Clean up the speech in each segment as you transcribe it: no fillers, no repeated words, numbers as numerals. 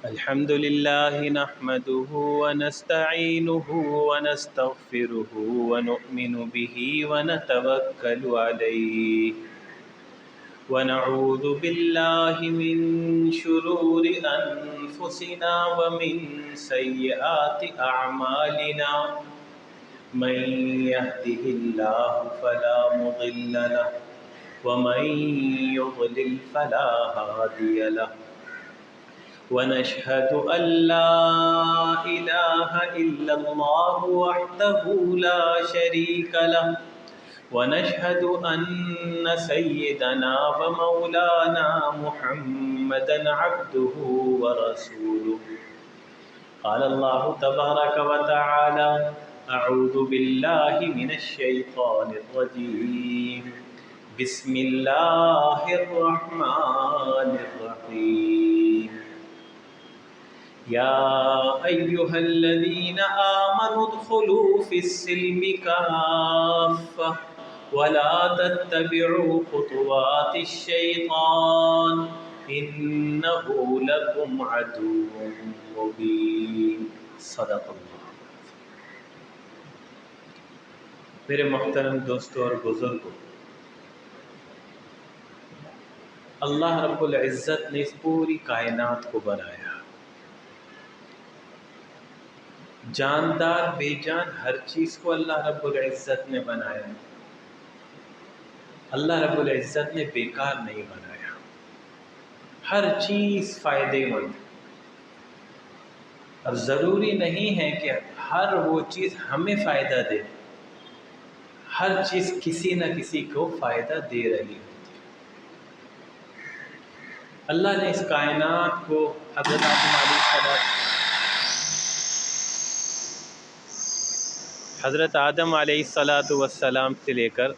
الحمد لله نحمده ونستعينه ونستغفره ونؤمن به ونتوكل عليه ونعوذ بالله من شرور أنفسنا ومن سيئات أعمالنا من يهده الله فلا مضل له ومن يضلل فلا هادي له ونشهد أن لا إله إلا الله وحده لا شريك له ونشهد أن سيدنا ومولانا محمدا عبده ورسوله قال الله تبارك وتعالى أعوذ بالله من الشيطان الرجيم بسم الله الرحمن الرحيم يا أيها الذين آمنوا ادخلوا في السلم كافة ولا تتبعوا خطوات الشيطان إنه لكم عدو مبين صدق اللہ۔ میرے محترم دوستوں اور بزرگوں، اللہ رب العزت نے اس پوری کائنات کو بنایا، جاندار بے جان ہر چیز کو اللہ رب العزت نے بنایا۔ اللہ رب العزت نے بیکار نہیں بنایا، ہر چیز فائدے مند، اور ضروری نہیں ہے کہ ہر وہ چیز ہمیں فائدہ دے، ہر چیز کسی نہ کسی کو فائدہ دے رہی ہوتی ہے۔ اللہ نے اس کائنات کو حضرت آدم علیہ السلام سے لے کر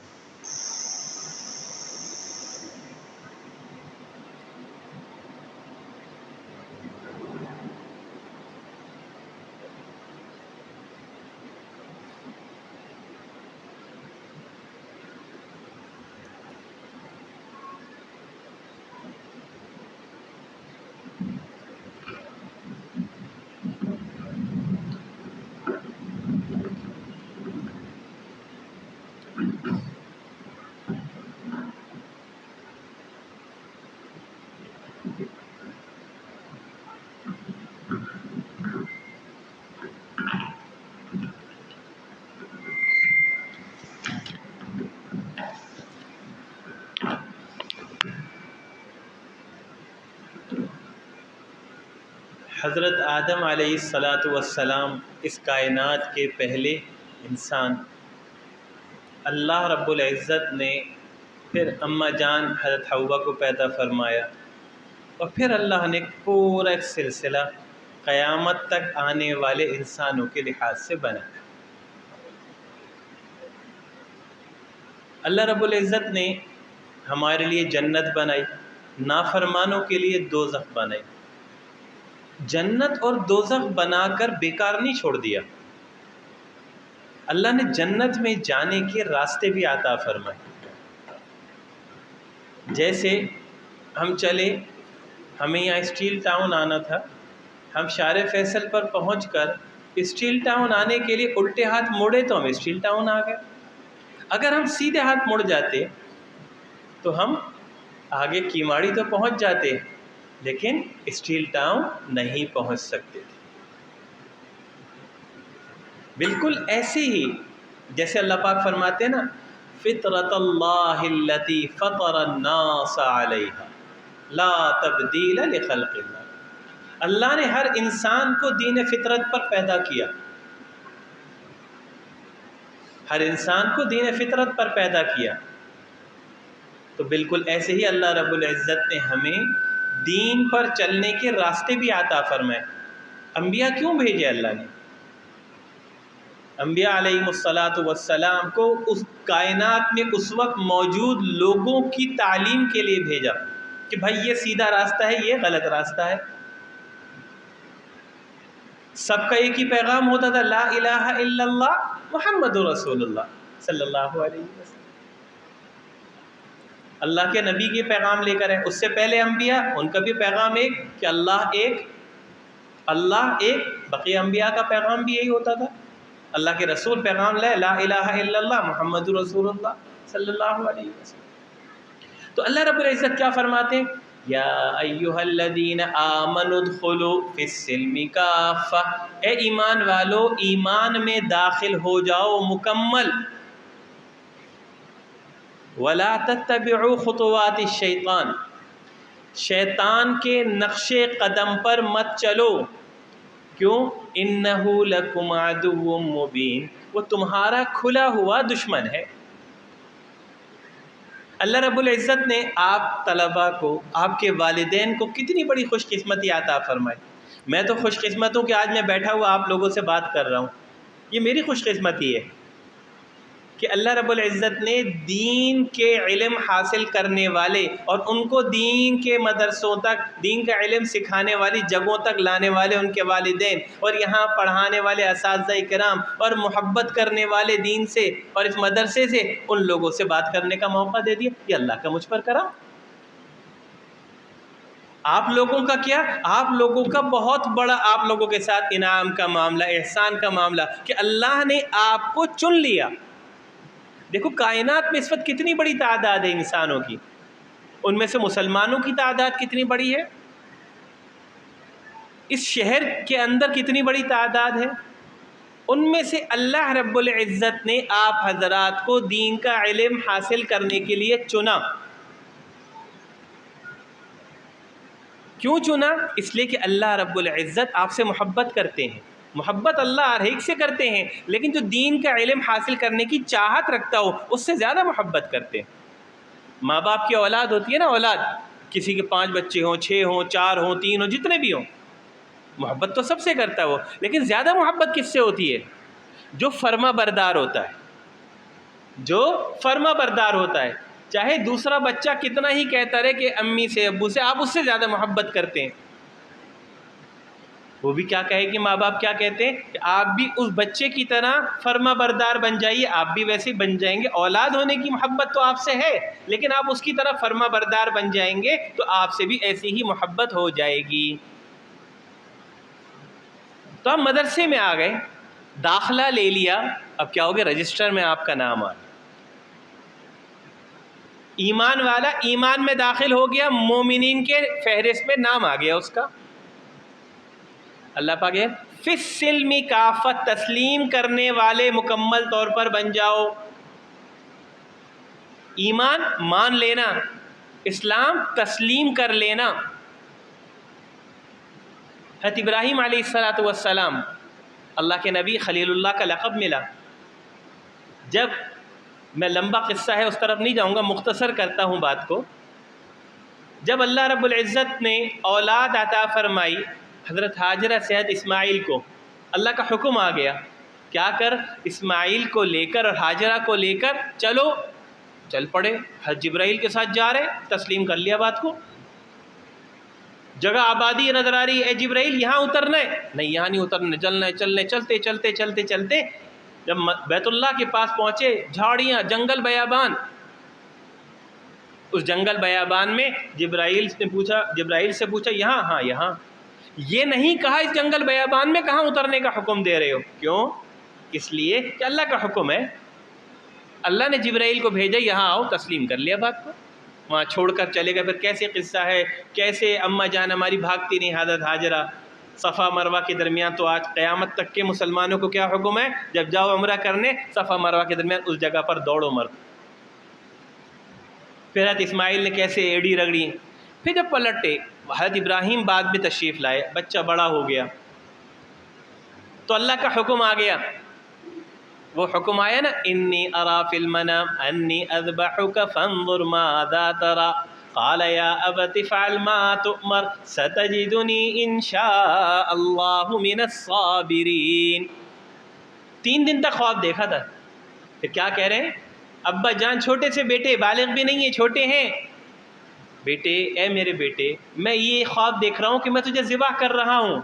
حضرت آدم علیہ السلام اس کائنات کے پہلے انسان، اللہ رب العزت نے پھر اماں جان حضرت حوا کو پیدا فرمایا، اور پھر اللہ نے پورا ایک سلسلہ قیامت تک آنے والے انسانوں کے لحاظ سے بنایا۔ اللہ رب العزت نے ہمارے لیے جنت بنائی، نافرمانوں کے لیے دوزخ بنائی۔ جنت اور دوزخ بنا کر بیکار نہیں چھوڑ دیا، اللہ نے جنت میں جانے کے راستے بھی عطا فرمائے۔ جیسے ہم چلے، ہمیں یہاں اسٹیل ٹاؤن آنا تھا، ہم شارع فیصل پر پہنچ کر اسٹیل ٹاؤن آنے کے لیے الٹے ہاتھ موڑے تو ہم اسٹیل ٹاؤن آ گئے۔ اگر ہم سیدھے ہاتھ مڑ جاتے تو ہم آگے کیماڑی تو پہنچ جاتے، لیکن اسٹیل ٹاؤن نہیں پہنچ سکتے تھے۔ بالکل ایسے ہی جیسے اللہ پاک فرماتے ہیں نا، فطرت اللہ التی فطر الناس علیہا لا تبدیل لخلق اللہ۔ اللہ نے ہر انسان کو دین فطرت پر پیدا کیا، ہر انسان کو دین فطرت پر پیدا کیا، تو بالکل ایسے ہی اللہ رب العزت نے ہمیں دین پر چلنے کے راستے بھی عطا فرمائے۔ انبیاء کیوں بھیجے اللہ نے؟ انبیاء علیہ السلام کو اس کائنات میں اس وقت موجود لوگوں کی تعلیم کے لیے بھیجا کہ بھائی یہ سیدھا راستہ ہے، یہ غلط راستہ ہے۔ سب کا ایک ہی پیغام ہوتا تھا، لا الہ الا اللہ محمد رسول اللہ صلی اللہ علیہ وسلم۔ اللہ کے نبی کے پیغام لے کر ہے، اس سے پہلے انبیاء، ان کا بھی پیغام ایک کہ اللہ ایک اللہ ایک، بقیہ انبیاء کا پیغام بھی یہی ہوتا تھا، اللہ کے رسول پیغام لے لا الہ الا اللہ محمد رسول اللہ صلی اللہ علیہ وسلم۔ تو اللہ رب العزت کیا فرماتے ہیں؟ یا ایھا الذین آمنوا ادخلوا فی السلم کافہ، اے ایمان والو ایمان میں داخل ہو جاؤ مکمل، ولا تتبعوا خطوات الشیطان، شیطان کے نقش قدم پر مت چلو، کیوں؟ انہ لکم عدو مبین، وہ تمہارا کھلا ہوا دشمن ہے۔ اللہ رب العزت نے آپ طلباء کو، آپ کے والدین کو کتنی بڑی خوش قسمتی عطا فرمائی۔ میں تو خوش قسمت ہوں کہ آج میں بیٹھا ہوا آپ لوگوں سے بات کر رہا ہوں، یہ میری خوش قسمتی ہے کہ اللہ رب العزت نے دین کے علم حاصل کرنے والے اور ان کو دین کے مدرسوں تک، دین کا علم سکھانے والی جگہوں تک لانے والے ان کے والدین، اور یہاں پڑھانے والے اساتذہ کرام، اور محبت کرنے والے دین سے اور اس مدرسے سے، ان لوگوں سے بات کرنے کا موقع دے دیا۔ یہ اللہ کا مجھ پر کرم۔ آپ لوگوں کا کیا؟ آپ لوگوں کا بہت بڑا آپ لوگوں کے ساتھ انعام کا معاملہ، احسان کا معاملہ کہ اللہ نے آپ کو چن لیا۔ دیکھو کائنات میں اس وقت کتنی بڑی تعداد ہے انسانوں کی، ان میں سے مسلمانوں کی تعداد کتنی بڑی ہے، اس شہر کے اندر کتنی بڑی تعداد ہے، ان میں سے اللہ رب العزت نے آپ حضرات کو دین کا علم حاصل کرنے کے لیے چنا۔ کیوں چنا؟ اس لیے کہ اللہ رب العزت آپ سے محبت کرتے ہیں، محبت اللہ ہر ایک سے کرتے ہیں، لیکن جو دین کا علم حاصل کرنے کی چاہت رکھتا ہو اس سے زیادہ محبت کرتے ہیں۔ ماں باپ کی اولاد ہوتی ہے نا، اولاد کسی کے 5 بچے ہوں، 6 ہوں، 4 ہوں، 3 ہوں، جتنے بھی ہوں، محبت تو سب سے کرتا ہے وہ، لیکن زیادہ محبت کس سے ہوتی ہے؟ جو فرما بردار ہوتا ہے، جو فرما بردار ہوتا ہے۔ چاہے دوسرا بچہ کتنا ہی کہتا رہے کہ امی سے ابو سے، آپ اس سے زیادہ محبت کرتے ہیں۔ وہ بھی کیا کہے کہ ماں باپ کیا کہتے ہیں کہ آپ بھی اس بچے کی طرح فرما بردار بن جائیے، آپ بھی ویسے بن جائیں گے۔ اولاد ہونے کی محبت تو آپ سے ہے، لیکن آپ اس کی طرح فرما بردار بن جائیں گے تو آپ سے بھی ایسی ہی محبت ہو جائے گی۔ تو آپ مدرسے میں آ گئے، داخلہ لے لیا، اب کیا ہوگا؟ رجسٹر میں آپ کا نام آ گیا۔ ایمان والا ایمان میں داخل ہو گیا، مومنین کے فہرست میں نام آ گیا اس کا۔ اللہ پاک ہے فی السلم کافت، تسلیم کرنے والے مکمل طور پر بن جاؤ۔ ایمان مان لینا، اسلام تسلیم کر لینا۔ حضرت ابراہیم علیہ السلام، اللہ کے نبی، خلیل اللہ کا لقب ملا۔ جب میں لمبا قصہ ہے اس طرف نہیں جاؤں گا، مختصر کرتا ہوں بات کو۔ جب اللہ رب العزت نے اولاد عطا فرمائی حضرت ہاجرہ سے حضرت اسماعیل کو، اللہ کا حکم آ گیا، کیا کر؟ اسماعیل کو لے کر اور ہاجرہ کو لے کر چلو، چل پڑے۔ حضرت جبرائیل کے ساتھ جا رہے، تسلیم کر لیا بات کو۔ جگہ آبادی نظر آ رہی ہے، اے جبرائیل یہاں اترنا ہے، نہیں یہاں نہیں اترنا، چلنا ہے، چلنے، چلتے چلتے چلتے چلتے جب بیت اللہ کے پاس پہنچے، جھاڑیاں، جنگل بیابان، اس جنگل بیابان میں جبرائیل سے پوچھا یہاں؟ ہاں یہاں۔ یہ نہیں کہا اس جنگل بیابان میں کہاں اترنے کا حکم دے رہے ہو، کیوں؟ اس لیے کہ اللہ کا حکم ہے، اللہ نے جبرائیل کو بھیجا، یہاں آؤ، تسلیم کر لیا بات کو، وہاں چھوڑ کر چلے گئے۔ پھر کیسے قصہ ہے، کیسے اماں جان ہماری بھاگتی نہیں حضرت ہاجرہ صفا مروہ کے درمیان۔ تو آج قیامت تک کے مسلمانوں کو کیا حکم ہے؟ جب جاؤ عمرہ کرنے، صفا مروہ کے درمیان اس جگہ پر دوڑو مرد۔ پھر حضرت اسماعیل نے کیسے ایڑی رگڑی۔ پھر جب پلٹے، حضرت ابراہیم بعد میں تشریف لائے، بچہ بڑا ہو گیا، تو اللہ کا حکم آ گیا۔ وہ حکم آیا نا، انی ارا فی المنام انی اذبحک فانظر ماذا تری قال یا ابت افعل ما تؤمر ستجدنی ان شاء اللہ من الصابرین۔ 3 دن تک خواب دیکھا تھا، پھر کیا کہہ رہے ہیں؟ ابا جان، چھوٹے سے بیٹے، بالغ بھی نہیں ہیں، چھوٹے ہیں، بیٹے، اے میرے بیٹے، میں یہ خواب دیکھ رہا ہوں کہ میں تجھے ذبح کر رہا ہوں،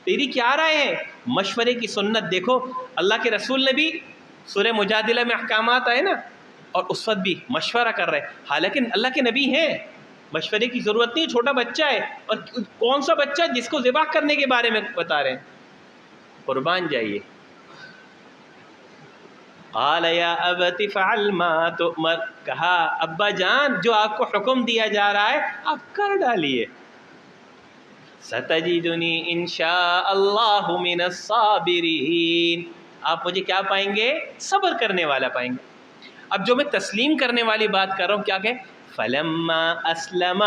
تیری کیا رائے ہے؟ مشورے کی سنت دیکھو، اللہ کے رسول نے بھی سورہ مجادلہ میں احکامات آئے نا، اور اس وقت بھی مشورہ کر رہے، حالانکہ اللہ کے نبی ہیں، مشورے کی ضرورت نہیں، چھوٹا بچہ ہے، اور کون سا بچہ جس کو ذبح کرنے کے بارے میں بتا رہے ہیں؟ قربان جائیے. قال یا ابت فعل ما تؤمر، کہا ابا جان جو آپ کو حکم دیا جا رہا ہے آپ کر ڈالیے. ستجدنی انشاء اللہ من الصابرین، آپ مجھے کیا پائیں گے؟ صبر کرنے والا پائیں گے. اب جو میں تسلیم کرنے والی بات کر رہا ہوں کیا کہ فلما اسلم،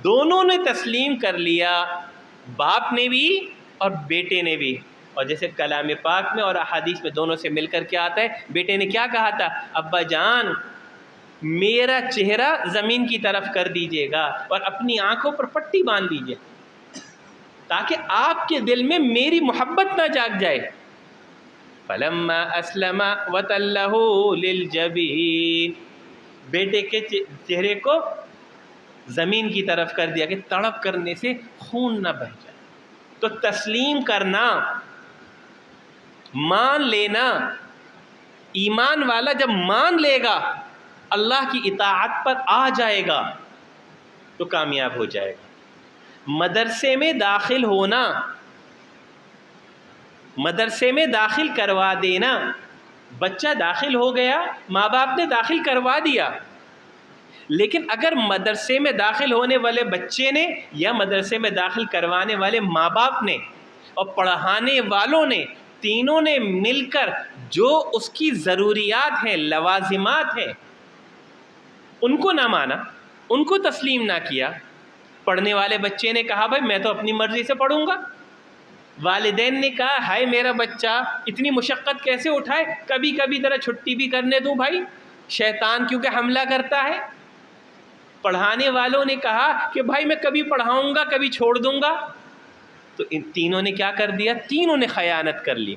دونوں نے تسلیم کر لیا، باپ نے بھی اور بیٹے نے بھی. اور جیسے کلام پاک میں اور احادیث میں دونوں سے مل کر کے آتا ہے، بیٹے نے کیا کہا تھا؟ ابا جان میرا چہرہ زمین کی طرف کر دیجیے گا اور اپنی آنکھوں پر پٹی باندھ لیجیے تاکہ آپ کے دل میں میری محبت نہ جاگ جائے. فلما اسلم وتلہ للجبین، بیٹے کے چہرے کو زمین کی طرف کر دیا کہ تڑپ کرنے سے خون نہ بہہ جائے. تو تسلیم کرنا، مان لینا، ایمان والا جب مان لے گا، اللہ کی اطاعت پر آ جائے گا تو کامیاب ہو جائے گا. مدرسے میں داخل ہونا، مدرسے میں داخل کروا دینا، بچہ داخل ہو گیا، ماں باپ نے داخل کروا دیا، لیکن اگر مدرسے میں داخل ہونے والے بچے نے یا مدرسے میں داخل کروانے والے ماں باپ نے اور پڑھانے والوں نے تینوں نے مل کر جو اس کی ضروریات ہیں، لوازمات ہیں، ان کو نہ مانا، ان کو تسلیم نہ کیا. پڑھنے والے بچے نے کہا بھائی میں تو اپنی مرضی سے پڑھوں گا، والدین نے کہا ہائے میرا بچہ اتنی مشقت کیسے اٹھائے، کبھی کبھی ذرا چھٹی بھی کرنے دوں بھائی، شیطان کیونکہ حملہ کرتا ہے. پڑھانے والوں نے کہا کہ بھائی میں کبھی پڑھاؤں گا کبھی چھوڑ دوں گا. تو ان تینوں نے کیا کر دیا؟ تینوں نے خیانت کر لی.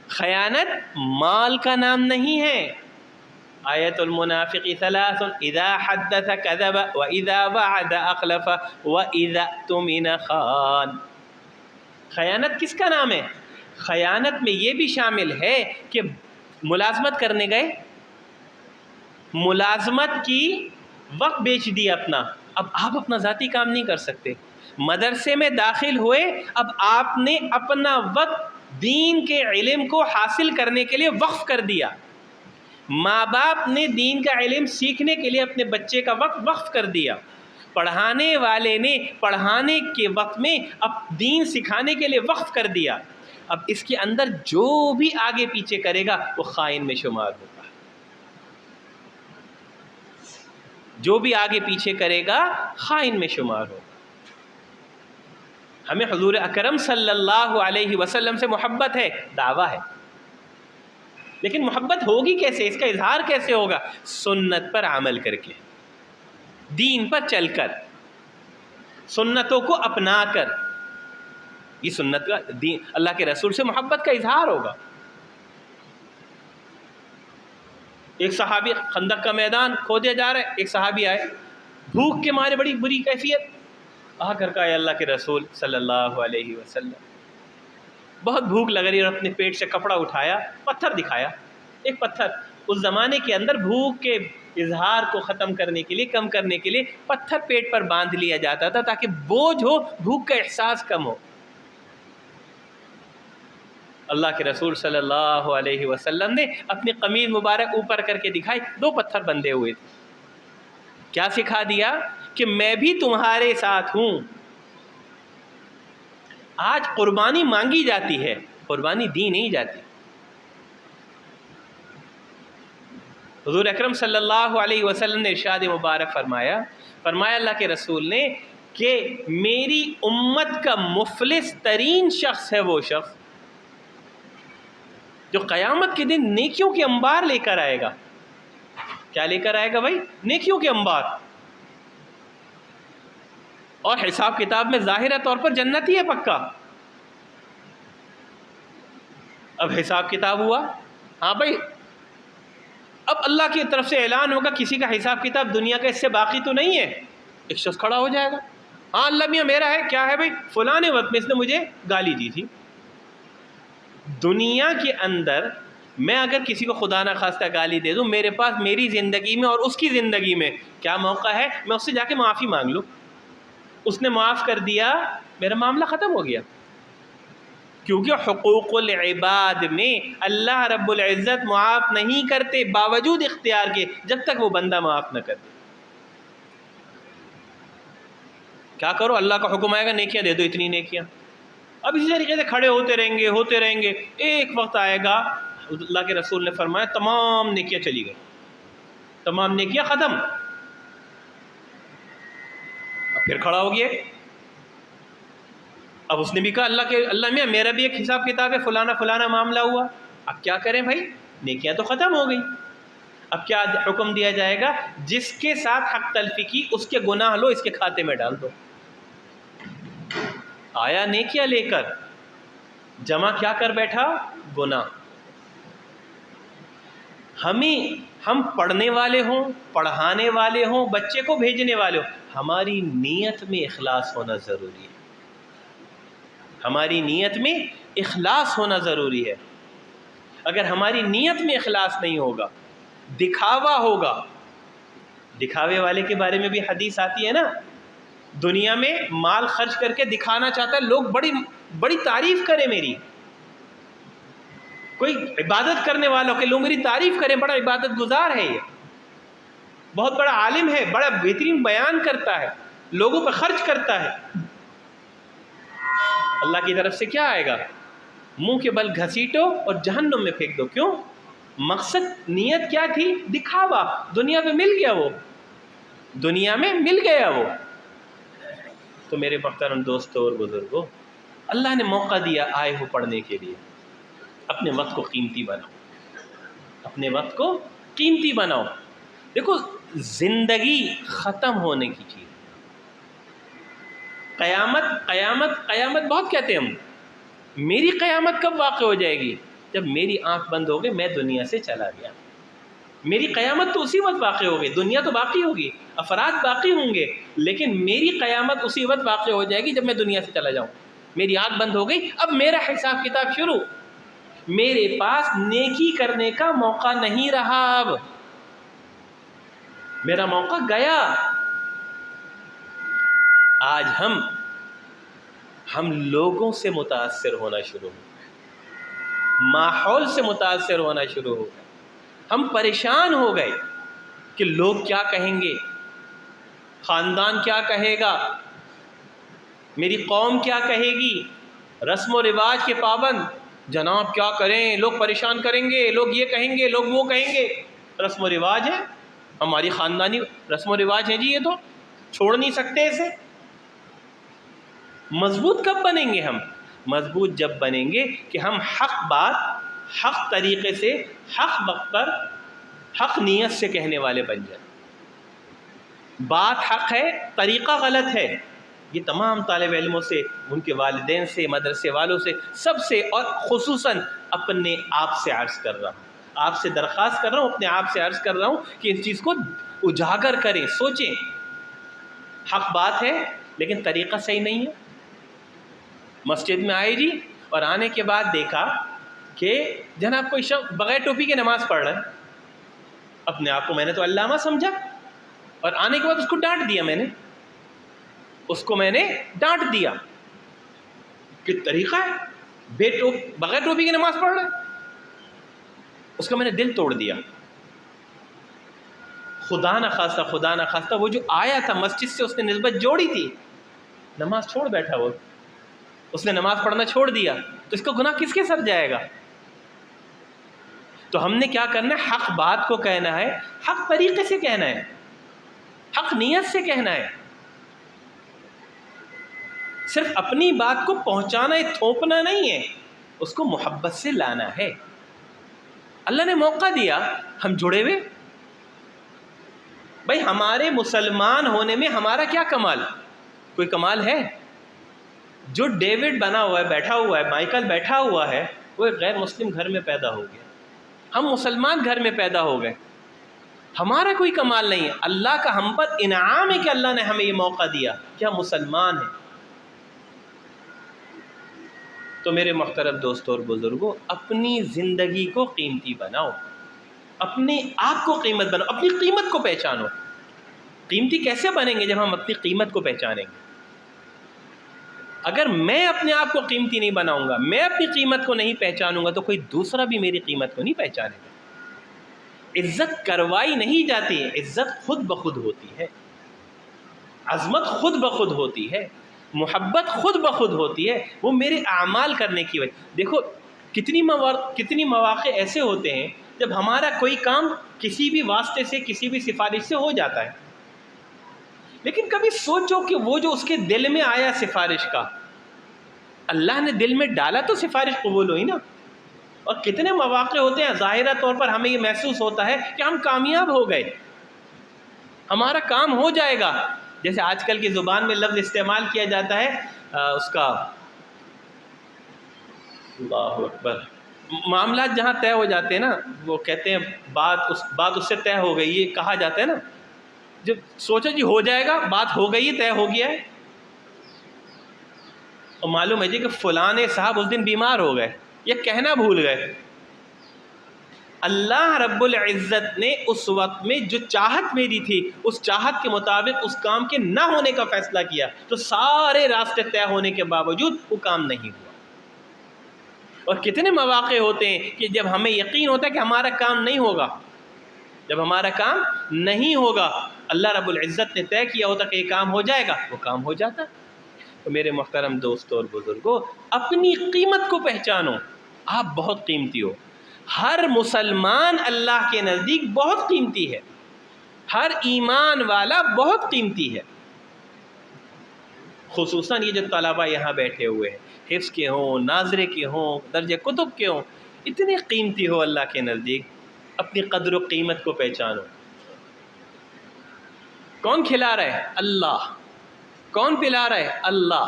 خیانت مال کا نام نہیں ہے. آیت المنافق ثلاث اذا حدث كذب واذا وعد اخلف واذا اؤتمن خان. خیانت کس کا نام ہے؟ خیانت میں یہ بھی شامل ہے کہ ملازمت کرنے گئے، ملازمت کی وقت بیچ دیا اپنا، اب آپ اپنا ذاتی کام نہیں کر سکتے. مدرسے میں داخل ہوئے، اب آپ نے اپنا وقت دین کے علم کو حاصل کرنے کے لیے وقف کر دیا. ماں باپ نے دین کا علم سیکھنے کے لیے اپنے بچے کا وقت وقف کر دیا. پڑھانے والے نے پڑھانے کے وقت میں اب دین سکھانے کے لیے وقف کر دیا. اب اس کے اندر جو بھی آگے پیچھے کرے گا وہ خائن میں شمار ہوگا. جو بھی آگے پیچھے کرے گا خائن میں شمار ہوگا. ہمیں حضور اکرم صلی اللہ علیہ وسلم سے محبت ہے، دعویٰ ہے، لیکن محبت ہوگی کیسے؟ اس کا اظہار کیسے ہوگا؟ سنت پر عمل کر کے، دین پر چل کر، سنتوں کو اپنا کر. یہ سنت کا دین، اللہ کے رسول سے محبت کا اظہار ہوگا. ایک صحابی خندق کا میدان کھودے جا رہے، ایک صحابی آئے بھوک کے مارے، بڑی بری کیفیت، آ کر کہا اللہ کے رسول صلی اللہ علیہ وسلم بہت بھوک لگ رہی ہے، اور اپنے پیٹ سے کپڑا اٹھایا، پتھر دکھایا. ایک پتھر، اس زمانے کے اندر بھوک کے اظہار کو ختم کرنے کے لیے، کم کرنے کے لیے پتھر پیٹ پر باندھ لیا جاتا تھا تاکہ بوجھ ہو، بھوک کا احساس کم ہو. اللہ کے رسول صلی اللہ علیہ وسلم نے اپنی قمیض مبارک اوپر کر کے دکھائی، 2 پتھر بندھے ہوئے تھے. کیا سکھا دیا؟ کہ میں بھی تمہارے ساتھ ہوں. آج قربانی مانگی جاتی ہے، قربانی دی نہیں جاتی. حضور اکرم صلی اللہ علیہ وسلم نے ارشاد مبارک فرمایا اللہ کے رسول نے کہ میری امت کا مفلس ترین شخص ہے وہ شخص جو قیامت کے دن نیکیوں کے انبار لے کر آئے گا. کیا لے کر آئے گا بھائی؟ نیکیوں کے انبار. اور حساب کتاب میں ظاہرہ طور پر جنتی ہے پکا. اب حساب کتاب ہوا، ہاں بھائی اب اللہ کی طرف سے اعلان ہوگا کسی کا حساب کتاب دنیا کا اس سے باقی تو نہیں ہے. ایک شخص کھڑا ہو جائے گا، ہاں اللہ میاں میرا ہے. کیا ہے بھائی؟ فلاں وقت میں اس نے مجھے گالی دی تھی. دنیا کے اندر میں اگر کسی کو خدا نہ خواستہ گالی دے دوں، میرے پاس میری زندگی میں اور اس کی زندگی میں کیا موقع ہے، میں اس سے جا کے معافی مانگ لوں، اس نے معاف کر دیا، میرا معاملہ ختم ہو گیا. کیونکہ حقوق العباد میں اللہ رب العزت معاف نہیں کرتے باوجود اختیار کے، جب تک وہ بندہ معاف نہ کر دے. کیا کرو، اللہ کا حکم آئے گا نیکیاں دے دو، اتنی نیکیاں. اب اسی طریقے سے کھڑے ہوتے رہیں گے، ایک وقت آئے گا اللہ کے رسول نے فرمایا تمام نیکیاں چلی گئی، تمام نیکیاں ختم. اب پھر کھڑا ہو گیا، اب اس نے بھی کہا اللہ میاں میرا بھی ایک حساب کتاب ہے، فلانا معاملہ ہوا. اب کیا کریں بھائی، نیکیاں تو ختم ہو گئی. اب کیا حکم دیا جائے گا، جس کے ساتھ حق تلفی کی اس کے گناہ لو، اس کے کھاتے میں ڈال دو. آیا نیکیاں لے کر، جمع کیا کر بیٹھا، گناہ. ہم پڑھنے والے ہوں، پڑھانے والے ہوں، بچے کو بھیجنے والے ہوں، ہماری نیت میں اخلاص ہونا ضروری ہے. ہماری نیت میں اخلاص ہونا ضروری ہے. اگر ہماری نیت میں اخلاص نہیں ہوگا، دکھاوا ہوگا. دکھاوے والے کے بارے میں بھی حدیث آتی ہے نا، دنیا میں مال خرچ کر کے دکھانا چاہتا ہے، لوگ بڑی تعریف کریں میری. کوئی عبادت کرنے والوں کے لوگ میری تعریف کریں، بڑا عبادت گزار ہے، یہ بہت بڑا عالم ہے، بڑا بہترین بیان کرتا ہے، لوگوں پہ خرچ کرتا ہے. اللہ کی طرف سے کیا آئے گا، منہ کے بل گھسیٹو اور جہنم میں پھینک دو. کیوں؟ مقصد نیت کیا تھی، دکھاوا. دنیا میں مل گیا، وہ دنیا میں مل گیا وہ. تو میرے محترم دوستوں اور بزرگوں، اللہ نے موقع دیا آئے ہو پڑھنے کے لیے، اپنے وقت کو قیمتی بناؤ، اپنے وقت کو قیمتی بناؤ. دیکھو زندگی ختم ہونے کی چیز، قیامت بہت کہتے ہیں ہم. میری قیامت کب واقع ہو جائے گی، جب میری آنکھ بند ہو گئی، میں دنیا سے چلا گیا. میری قیامت تو اسی وقت واقع ہوگی، دنیا تو باقی ہوگی، افراد باقی ہوں گے، لیکن میری قیامت اسی وقت واقع ہو جائے گی جب میں دنیا سے چلا جاؤں. میری آنکھ بند ہو گئی، اب میرا حساب کتاب شروع. میرے پاس نیکی کرنے کا موقع نہیں رہا، اب میرا موقع گیا. آج ہم لوگوں سے متاثر ہونا شروع ہو، ماحول سے متاثر ہونا شروع ہو گئے. ہم پریشان ہو گئے کہ لوگ کیا کہیں گے، خاندان کیا کہے گا، میری قوم کیا کہے گی. رسم و رواج کے پابند، جناب کیا کریں، لوگ پریشان کریں گے، لوگ یہ کہیں گے، لوگ وہ کہیں گے. رسم و رواج ہے، ہماری خاندانی رسم و رواج ہے جی، یہ تو چھوڑ نہیں سکتے اسے. مضبوط کب بنیں گے ہم؟ مضبوط جب بنیں گے کہ ہم حق بات، حق طریقے سے، حق وقت پر، حق نیت سے کہنے والے بن جائیں. بات حق ہے، طریقہ غلط ہے. یہ تمام طالب علموں سے، ان کے والدین سے، مدرسے والوں سے، سب سے، اور خصوصاً اپنے آپ سے عرض کر رہا ہوں، آپ سے درخواست کر رہا ہوں، اپنے آپ سے عرض کر رہا ہوں کہ اس چیز کو اجاگر کریں، سوچیں. حق بات ہے لیکن طریقہ صحیح نہیں ہے. مسجد میں آئے جی، اور آنے کے بعد دیکھا کہ جناب کوئی شخص بغیر ٹوپی کے نماز پڑھ رہا ہے. اپنے آپ کو میں نے تو علامہ سمجھا، اور آنے کے بعد اس کو ڈانٹ دیا. میں نے ڈانٹ دیا کہ طریقہ ہے، بغیر ٹوپی کی نماز پڑھ رہا ہے. اس کا میں نے دل توڑ دیا. خدا نہ خواستہ وہ جو آیا تھا مسجد سے، اس نے نسبت جوڑی تھی، نماز چھوڑ بیٹھا، وہ اس نے نماز پڑھنا چھوڑ دیا، تو اس کا گناہ کس کے سر جائے گا؟ تو ہم نے کیا کرنا ہے، حق بات کو کہنا ہے، حق طریقے سے کہنا ہے، حق نیت سے کہنا ہے. صرف اپنی بات کو پہنچانا ہے، تھوپنا نہیں ہے، اس کو محبت سے لانا ہے. اللہ نے موقع دیا، ہم جڑے ہوئے. بھائی ہمارے مسلمان ہونے میں ہمارا کیا کمال؟ کوئی کمال ہے؟ جو ڈیوڈ بنا ہوا ہے، بیٹھا ہوا ہے، مائیکل بیٹھا ہوا ہے، وہ ایک غیر مسلم گھر میں پیدا ہو گیا. ہم مسلمان گھر میں پیدا ہو گئے. ہمارا کوئی کمال نہیں ہے، اللہ کا ہم پر انعام ہے کہ اللہ نے ہمیں یہ موقع دیا کہ ہم مسلمان ہیں. تو میرے محترم دوستوں اور بزرگوں، اپنی زندگی کو قیمتی بناؤ، اپنے آپ کو قیمت بناؤ، اپنی قیمت کو پہچانو۔ قیمتی کیسے بنیں گے؟ جب ہم اپنی قیمت کو پہچانیں گے۔ اگر میں اپنے آپ کو قیمتی نہیں بناؤں گا، میں اپنی قیمت کو نہیں پہچانوں گا، تو کوئی دوسرا بھی میری قیمت کو نہیں پہچانے گا۔ عزت کروائی نہیں جاتی، عزت خود بخود ہوتی ہے، عظمت خود بخود ہوتی ہے، محبت خود بخود ہوتی ہے، وہ میرے اعمال کرنے کی وجہ۔ دیکھو کتنی مواقع ایسے ہوتے ہیں جب ہمارا کوئی کام کسی بھی واسطے سے، کسی بھی سفارش سے ہو جاتا ہے، لیکن کبھی سوچو کہ وہ جو اس کے دل میں آیا سفارش کا، اللہ نے دل میں ڈالا تو سفارش قبول ہوئی نا۔ اور کتنے مواقع ہوتے ہیں ظاہرہ طور پر ہمیں یہ محسوس ہوتا ہے کہ ہم کامیاب ہو گئے، ہمارا کام ہو جائے گا۔ جیسے آج کل کی زبان میں لفظ استعمال کیا جاتا ہے اس کا، اللہ اکبر، معاملات جہاں طے ہو جاتے ہیں نا، وہ کہتے ہیں بات اس سے طے ہو گئی، یہ کہا جاتا ہے نا۔ جب سوچو جی ہو جائے گا، بات ہو گئی ہے، طے ہو گیا ہے، اور معلوم ہے جی کہ فلاں صاحب اس دن بیمار ہو گئے، یہ کہنا بھول گئے۔ اللہ رب العزت نے اس وقت میں جو چاہت میری تھی، اس چاہت کے مطابق اس کام کے نہ ہونے کا فیصلہ کیا، تو سارے راستے طے ہونے کے باوجود وہ کام نہیں ہوا۔ اور کتنے مواقع ہوتے ہیں کہ جب ہمیں یقین ہوتا ہے کہ ہمارا کام نہیں ہوگا، جب ہمارا کام نہیں ہوگا، اللہ رب العزت نے طے کیا ہوتا کہ یہ کام ہو جائے گا، وہ کام ہو جاتا۔ تو میرے محترم دوستوں اور بزرگوں، اپنی قیمت کو پہچانو، آپ بہت قیمتی ہو۔ ہر مسلمان اللہ کے نزدیک بہت قیمتی ہے، ہر ایمان والا بہت قیمتی ہے، خصوصاً یہ جو طلبہ یہاں بیٹھے ہوئے ہیں، حفظ کے ہوں، ناظرے کے ہوں، درج کتب کے ہوں، اتنے قیمتی ہو اللہ کے نزدیک۔ اپنی قدر و قیمت کو پہچانو۔ کون کھلا رہا ہے؟ اللہ۔ کون پلا رہا ہے؟ اللہ۔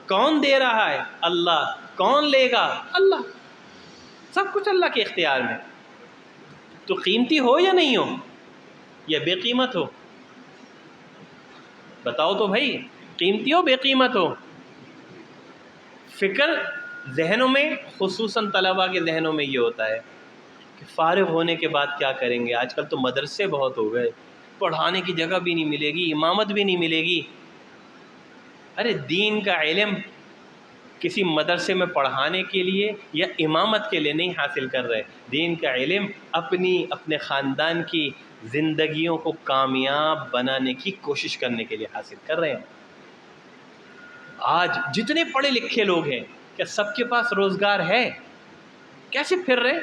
کون دے رہا ہے؟ اللہ۔ کون لے گا؟ اللہ۔ سب کچھ اللہ کے اختیار میں۔ تو قیمتی ہو یا نہیں ہو، یا بے قیمت ہو؟ بتاؤ تو بھائی، قیمتی ہو بے قیمت ہو؟ فکر ذہنوں میں، خصوصاً طلباء کے ذہنوں میں یہ ہوتا ہے کہ فارغ ہونے کے بعد کیا کریں گے؟ آج کل تو مدرسے بہت ہو گئے، پڑھانے کی جگہ بھی نہیں ملے گی، امامت بھی نہیں ملے گی۔ ارے دین کا علم کسی مدرسے میں پڑھانے کے لیے یا امامت کے لیے نہیں حاصل کر رہے، دین کا علم اپنے خاندان کی زندگیوں کو کامیاب بنانے کی کوشش کرنے کے لیے حاصل کر رہے ہیں۔ آج جتنے پڑھے لکھے لوگ ہیں، کیا سب کے پاس روزگار ہے؟ کیسے پھر رہے؟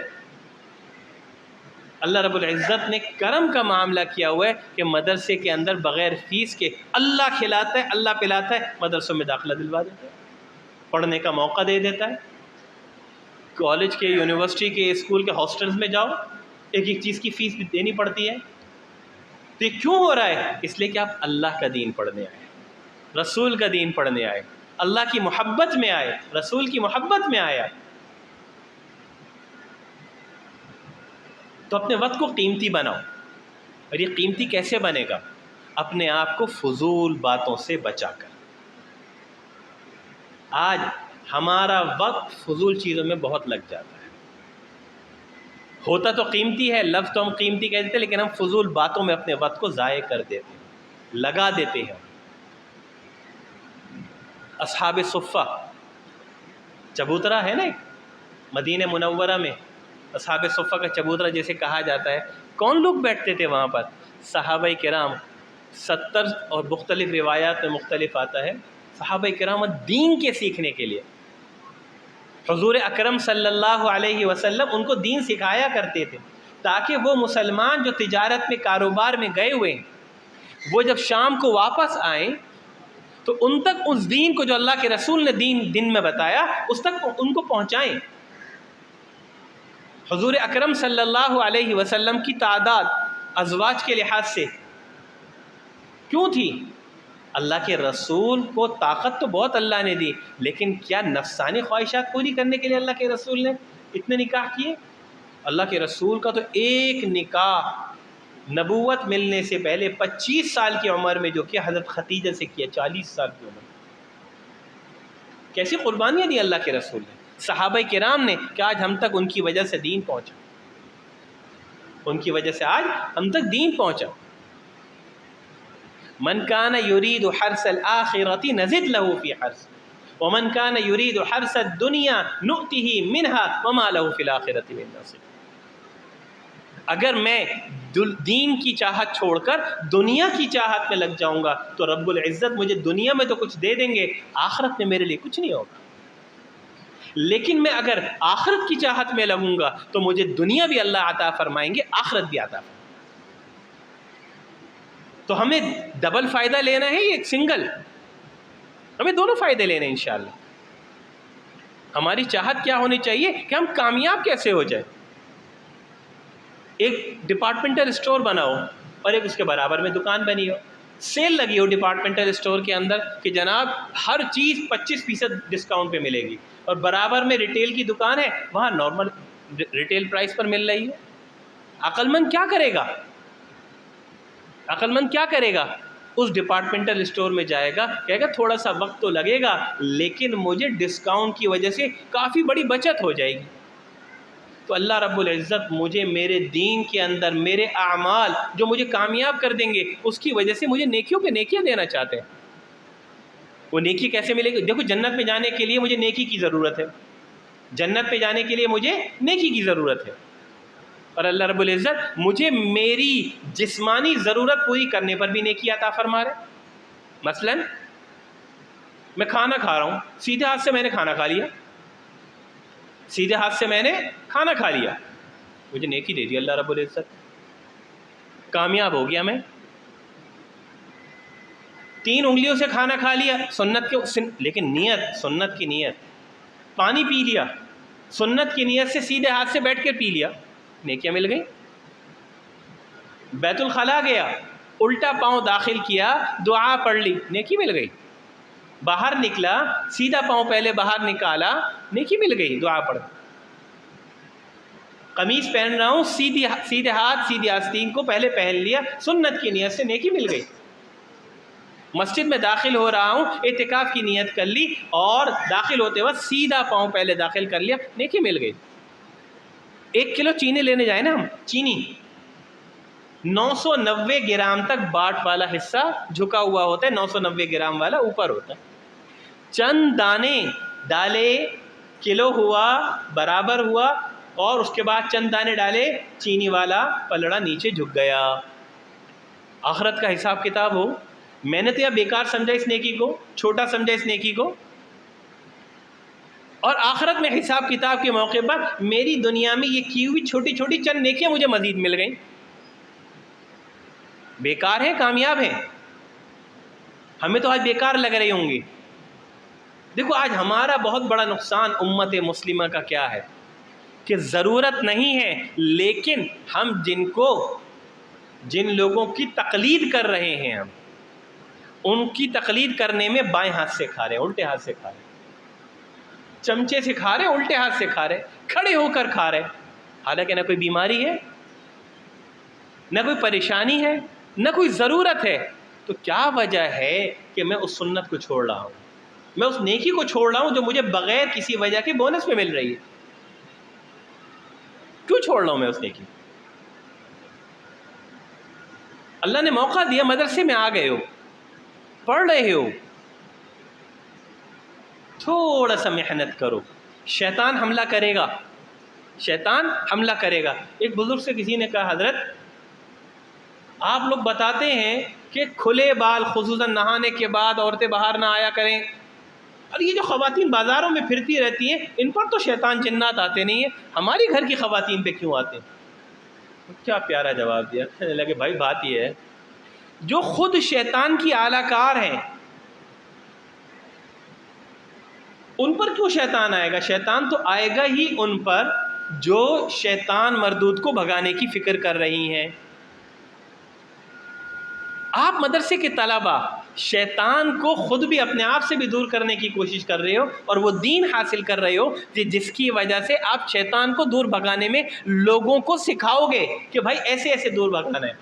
اللہ رب العزت نے کرم کا معاملہ کیا ہوا ہے کہ مدرسے کے اندر بغیر فیس کے اللہ کھلاتا ہے، اللہ پلاتا ہے، مدرسوں میں داخلہ دلوا دیتا ہے، پڑھنے کا موقع دے دیتا ہے۔ کالج کے، یونیورسٹی کے، اسکول کے ہاسٹلز میں جاؤ، ایک ایک چیز کی فیس دینی پڑتی ہے۔ تو یہ کیوں ہو رہا ہے؟ اس لیے کہ آپ اللہ کا دین پڑھنے آئے، رسول کا دین پڑھنے آئے، اللہ کی محبت میں آئے، رسول کی محبت میں آیا۔ تو اپنے وقت کو قیمتی بناؤ۔ اور یہ قیمتی کیسے بنے گا؟ اپنے آپ کو فضول باتوں سے بچا کر۔ آج ہمارا وقت فضول چیزوں میں بہت لگ جاتا ہے، ہوتا تو قیمتی ہے، لفظ تو ہم قیمتی کہتے ہیں، لیکن ہم فضول باتوں میں اپنے وقت کو ضائع کر دیتے ہیں، لگا دیتے ہیں۔ اصحاب صفہ چبوترا ہے نا ایک مدینہ منورہ میں، اصحاب صفہ کا چبوترا جیسے کہا جاتا ہے، کون لوگ بیٹھتے تھے وہاں پر؟ صحابہ کرام۔ 70 اور مختلف روایات میں مختلف آتا ہے، صحابہ کرام دین کے سیکھنے کے لیے حضور اکرم صلی اللہ علیہ وسلم ان کو دین سکھایا کرتے تھے، تاکہ وہ مسلمان جو تجارت میں، کاروبار میں گئے ہوئے ہیں، وہ جب شام کو واپس آئیں تو ان تک اس دین کو جو اللہ کے رسول نے دن میں بتایا، اس تک ان کو پہنچائیں۔ حضور اکرم صلی اللہ علیہ وسلم کی تعداد ازواج کے لحاظ سے کیوں تھی؟ اللہ کے رسول کو طاقت تو بہت اللہ نے دی، لیکن کیا نفسانی خواہشات پوری کرنے کے لیے اللہ کے رسول نے اتنے نکاح کیے؟ اللہ کے رسول کا تو ایک نکاح نبوت ملنے سے پہلے 25 سال کی عمر میں جو کیا حضرت خدیجہ سے کیا، 40 سال کی عمر۔ کیسی قربانیاں دی اللہ کے رسول نے، صحابہ کرام نے کہ آج ہم تک ان کی وجہ سے دین پہنچا، ان کی وجہ سے آج ہم تک دین پہنچا۔ من کان یرید حرث الآخرۃ نزد له فی حرث ومن کان یرید حرث الدنیا نؤتہ منها وما له فی الآخرۃ من نصیب۔ اگر میں دین کی چاہت چھوڑ کر دنیا کی چاہت میں لگ جاؤں گا تو رب العزت مجھے دنیا میں تو کچھ دے دیں گے، آخرت میں میرے لیے کچھ نہیں ہوگا۔ لیکن میں اگر آخرت کی چاہت میں لگوں گا تو مجھے دنیا بھی اللہ عطا فرمائیں گے، آخرت بھی عطا فرمائیں گے۔ تو ہمیں ڈبل فائدہ لینا ہے، ایک سنگل؟ ہمیں دونوں فائدے لینے ہیں انشاءاللہ۔ ہماری چاہت کیا ہونی چاہیے کہ ہم کامیاب کیسے ہو جائیں۔ ایک ڈپارٹمنٹل اسٹور بناؤ اور ایک اس کے برابر میں دکان بنی ہو، سیل لگی ہو ڈپارٹمنٹل اسٹور کے اندر کہ جناب ہر چیز 25% ڈسکاؤنٹ پہ ملے گی، اور برابر میں ریٹیل کی دکان ہے، وہاں نارمل ریٹیل پرائس پر مل رہی ہے۔ عقل مند کیا کرے گا؟ عقل مند کیا کرے گا؟ اس ڈپارٹمنٹل اسٹور میں جائے گا، کہے گا تھوڑا سا وقت تو لگے گا لیکن مجھے ڈسکاؤنٹ کی وجہ سے کافی بڑی بچت ہو جائے گی۔ تو اللہ رب العزت مجھے میرے دین کے اندر میرے اعمال جو مجھے کامیاب کر دیں گے اس کی وجہ سے مجھے نیکیوں پہ نیکیاں دینا چاہتے ہیں۔ وہ نیکی کیسے ملے گی؟ دیکھو، جنت میں جانے کے لیے مجھے نیکی کی ضرورت ہے، جنت پہ جانے کے لیے مجھے نیکی کی ضرورت ہے، اور اللہ رب العزت مجھے میری جسمانی ضرورت پوری کرنے پر بھی نیکی عطا فرما رہے۔ مثلا میں کھانا کھا رہا ہوں، سیدھے ہاتھ سے میں نے کھانا کھا لیا، سیدھے ہاتھ سے میں نے کھانا کھا لیا، مجھے نیکی دے دی اللہ رب العزت، کامیاب ہو گیا میں۔ 3 انگلیوں سے کھانا کھا لیا سنت کے، لیکن نیت سنت کی نیت، پانی پی لیا سنت کی نیت سے، سیدھے ہاتھ سے بیٹھ کے پی لیا، نیکیاں مل گئی۔ بیت الخلاء گیا، الٹا پاؤں داخل کیا، دعا پڑھ لی، نیکی مل گئی۔ باہر نکلا، سیدھا پاؤں پہلے باہر نکالا، نیکی مل گئی دعا پڑھ۔ قمیض پہن رہا ہوں، سیدھے ہاتھ سیدھی آستین کو پہلے پہن لیا، سنت کی نیت سے نیکی مل گئی۔ مسجد میں داخل ہو رہا ہوں، اعتکاف کی نیت کر لی اور داخل ہوتے وقت سیدھا پاؤں پہلے داخل کر لیا، نیکی مل گئی۔ 1 کلو چینی لینے جائیں نا ہم، چینی 990 گرام تک باٹ والا حصہ جھکا ہوا ہوتا ہے، 990 گرام والا اوپر ہوتا ہے۔ چند دانے ڈالے، کلو ہوا، برابر ہوا، اور اس کے بعد چند دانے ڈالے، چینی والا پلڑا نیچے جھک گیا۔ آخرت کا حساب کتاب ہو، میں نے تو یہ بیکار سمجھا اس نیکی کو، چھوٹا سمجھا اس نیکی کو، اور آخرت میں حساب کتاب کے موقع پر میری دنیا میں یہ کی ہوئی چھوٹی چھوٹی چند نیکیاں مجھے مزید مل گئیں۔ بیکار ہیں کامیاب ہیں؟ ہمیں تو آج بیکار لگ رہی ہوں گی۔ دیکھو آج ہمارا بہت بڑا نقصان امت مسلمہ کا کیا ہے کہ ضرورت نہیں ہے، لیکن ہم جن لوگوں کی تقلید کر رہے ہیں، ہم ان کی تقلید کرنے میں بائیں ہاتھ سے کھا رہے ہیں، الٹے ہاتھ سے کھا رہے ہیں، چمچے سے کھا رہے ہیں، الٹے ہاتھ سے کھا رہے ہیں، کھڑے ہو کر کھا رہے ہیں، حالانکہ نہ کوئی بیماری ہے، نہ کوئی پریشانی ہے، نہ کوئی ضرورت ہے۔ تو کیا وجہ ہے کہ میں اس سنت کو چھوڑ رہا ہوں، میں اس نیکی کو چھوڑ رہا ہوں جو مجھے بغیر کسی وجہ کے بونس میں مل رہی ہے؟ کیوں چھوڑ رہا ہوں میں اس نیکی؟ اللہ نے موقع دیا، مدرسے میں آ گئے ہو، پڑھ رہے ہو، تھوڑا سا محنت کرو، شیطان حملہ کرے گا، شیطان حملہ کرے گا۔ ایک بزرگ سے کسی نے کہا، حضرت آپ لوگ بتاتے ہیں کہ کھلے بال خصوصاً نہانے کے بعد عورتیں باہر نہ آیا کریں، اور یہ جو خواتین بازاروں میں پھرتی رہتی ہیں ان پر تو شیطان جنات آتے نہیں ہیں، ہماری گھر کی خواتین پہ کیوں آتے ہیں؟ کیا پیارا جواب دیا، کہنے لگے بھائی بات یہ ہے جو خود شیطان کی اعلی کار ہیں ان پر کیوں شیطان آئے گا؟ شیطان تو آئے گا ہی ان پر جو شیطان مردود کو بھگانے کی فکر کر رہی ہیں۔ آپ مدرسے کے طلبہ شیطان کو خود بھی اپنے آپ سے بھی دور کرنے کی کوشش کر رہے ہو، اور وہ دین حاصل کر رہے ہو جس کی وجہ سے آپ شیطان کو دور بھگانے میں لوگوں کو سکھاؤ گے کہ بھائی ایسے ایسے دور بھگانا ہے،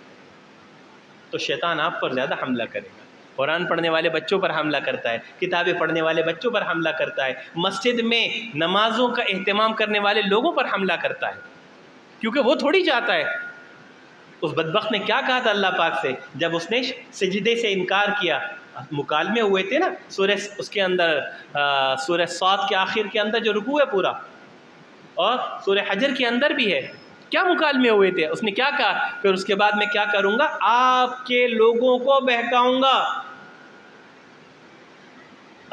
تو شیطان آپ پر زیادہ حملہ کرے گا۔ قرآن پڑھنے والے بچوں پر حملہ کرتا ہے، کتابیں پڑھنے والے بچوں پر حملہ کرتا ہے، مسجد میں نمازوں کا اہتمام کرنے والے لوگوں پر حملہ کرتا ہے، کیونکہ وہ تھوڑی چاہتا ہے۔ اس بدبخت نے کیا کہا تھا اللہ پاک سے جب اس نے سجدے سے انکار کیا؟ مکالمے ہوئے تھے نا سورہ اس کے اندر، سورہ صاد کے آخر کے اندر جو رکوع ہے پورا، اور سورہ حجر کے اندر بھی ہے، کیا مکالمے ہوئے تھے؟ اس نے کیا کہا؟ پھر اس کے بعد میں کیا کروں گا؟ آپ کے لوگوں کو بہکاؤں گا۔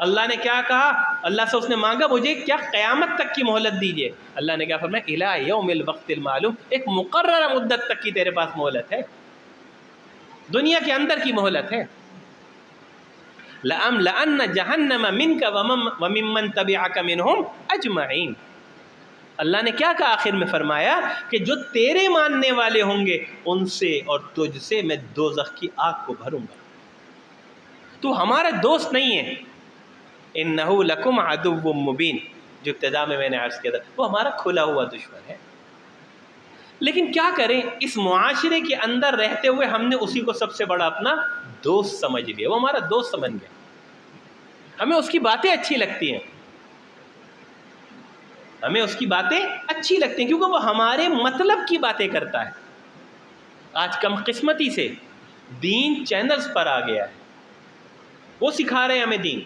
اللہ نے کیا کہا؟ اللہ سے اس نے مانگا مجھے کیا قیامت تک کی مہلت دیجیے۔ اللہ نے کیا فرمایا؟ الی یوم الوقت المعلوم، ایک مقررہ مدت تک کی تیرے پاس مہلت ہے، دنیا کے اندر کی مہلت ہے۔ لَأَمْلَأَنَّ جَهَنَّمَ مِنْكَ وَمِمَّنْ تَبِعَكَ مِنْهُمْ أَجْمَعِينَ۔ اللہ نے کیا کہا آخر میں؟ فرمایا کہ جو تیرے ماننے والے ہوں گے ان سے اور تجھ سے میں دوزخ کی آگ کو بھروں گا۔ تو ہمارا دوست نہیں ہے، اِنَّهُ لَكُمْ عَدُوٌّ مُّبِينٌ، جو ابتدا میں نے عرض کیا تھا، وہ ہمارا کھلا ہوا دشمن ہے۔ لیکن کیا کریں، اس معاشرے کے اندر رہتے ہوئے ہم نے اسی کو سب سے بڑا اپنا دوست سمجھ لیا، وہ ہمارا دوست سمجھ گیا، ہمیں اس کی باتیں اچھی لگتی ہیں، ہمیں اس کی باتیں اچھی لگتی ہیں کیونکہ وہ ہمارے مطلب کی باتیں کرتا ہے۔ آج کم قسمتی سے دین چینلز پر آ گیا ہے، وہ سکھا رہے ہیں ہمیں دین،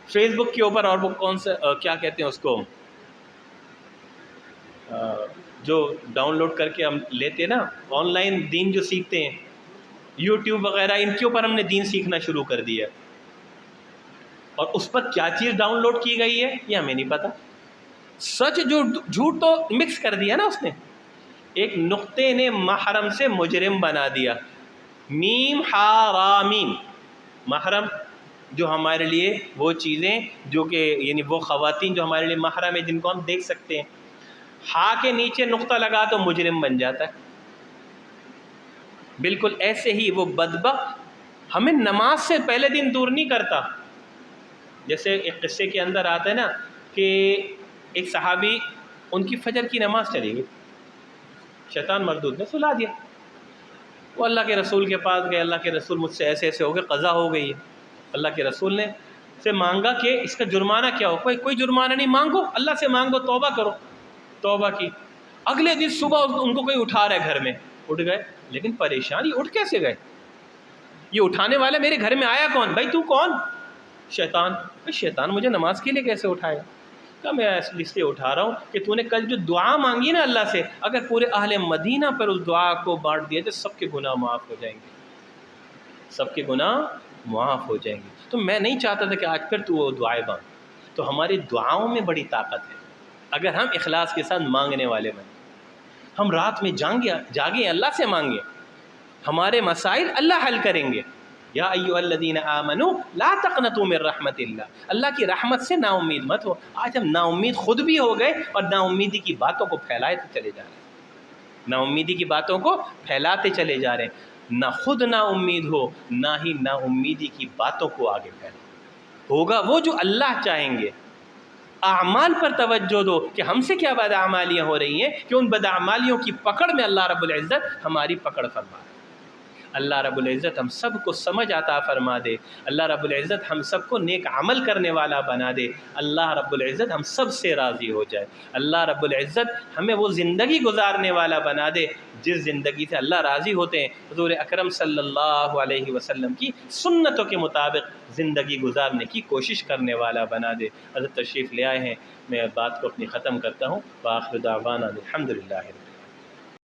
فیس بک کے اوپر، اور وہ کون سے کیا کہتے ہیں اس کو، جو ڈاؤن لوڈ کر کے ہم لیتے نا آن لائن دین جو سیکھتے ہیں، یوٹیوب وغیرہ، ان کے اوپر ہم نے دین سیکھنا شروع کر دیا، اور اس پر کیا چیز ڈاؤن لوڈ کی گئی ہے یہ ہمیں نہیں پتہ، سچ جھوٹ تو مکس کر دیا نا اس نے۔ ایک نقطے نے محرم سے مجرم بنا دیا، میم حرامین، محرم جو ہمارے لیے وہ چیزیں جو کہ یعنی وہ خواتین جو ہمارے لیے محرم ہے جن کو ہم دیکھ سکتے ہیں، ہا کے نیچے نقطہ لگا تو مجرم بن جاتا ہے۔ بالکل ایسے ہی وہ بدبخت ہمیں نماز سے پہلے دن دور نہیں کرتا۔ جیسے ایک قصے کے اندر آتا ہے نا کہ ایک صحابی، ان کی فجر کی نماز چلی گئی، شیطان مردود نے سلا دیا، وہ اللہ کے رسول کے پاس گئے، اللہ کے رسول مجھ سے ایسے ایسے ہو گئے، قضا ہو گئی ہے۔ اللہ کے رسول نے سے مانگا کہ اس کا جرمانہ کیا ہو؟ کوئی جرمانہ نہیں، مانگو اللہ سے مانگو، توبہ کرو۔ توبہ کی، اگلے دن صبح ان کو کوئی اٹھا رہا ہے گھر میں، اٹھ گئے، لیکن پریشان، یہ اٹھ کیسے گئے؟ یہ اٹھانے والا میرے گھر میں آیا کون؟ بھائی تو کون؟ شیطان۔ شیطان مجھے نماز کے لیے کیسے اٹھائے؟ کہ میں اس لیے اٹھا رہا ہوں کہ تو نے کل جو دعا مانگی نا اللہ سے، اگر پورے اہل مدینہ پر اس دعا کو بانٹ دیا تو سب کے گناہ معاف ہو جائیں گے، سب کے گناہ معاف ہو جائیں گے۔ تو میں نہیں چاہتا تھا کہ آج پھر تو وہ دعائیں مانگ، تو ہماری دعاؤں میں بڑی طاقت ہے اگر ہم اخلاص کے ساتھ مانگنے والے بنیں، ہم رات میں جاگیں، اللہ سے مانگیں، ہمارے مسائل اللہ حل کریں گے۔ یا ایھا الذین آمنوا لا تقنطوا من رحمت اللہ، اللہ کی رحمت سے نا امید مت ہو۔ آج ہم نا امید خود بھی ہو گئے اور نا امیدی کی باتوں کو پھیلاتے چلے جا رہے ہیں، نا امیدی کی باتوں کو پھیلاتے چلے جا رہے ہیں، نہ خود نا امید ہو، نہ ہی نا امیدی کی باتوں کو آگے پھیلا، ہوگا وہ جو اللہ چاہیں گے۔ اعمال پر توجہ دو کہ ہم سے کیا بدعمالیاں ہو رہی ہیں، کہ ان بدعمالیوں کی پکڑ میں اللہ رب العزت ہماری پکڑ فرما دے۔ اللہ رب العزت ہم سب کو سمجھ عطا فرما دے، اللہ رب العزت ہم سب کو نیک عمل کرنے والا بنا دے، اللہ رب العزت ہم سب سے راضی ہو جائے، اللہ رب العزت ہمیں وہ زندگی گزارنے والا بنا دے جس زندگی سے اللہ راضی ہوتے ہیں، حضور اکرم صلی اللہ علیہ وسلم کی سنتوں کے مطابق زندگی گزارنے کی کوشش کرنے والا بنا دے۔ حضرت تشریف لے آئے ہیں، میں بات کو اپنی ختم کرتا ہوں، وآخر دعوانا الحمدللہ۔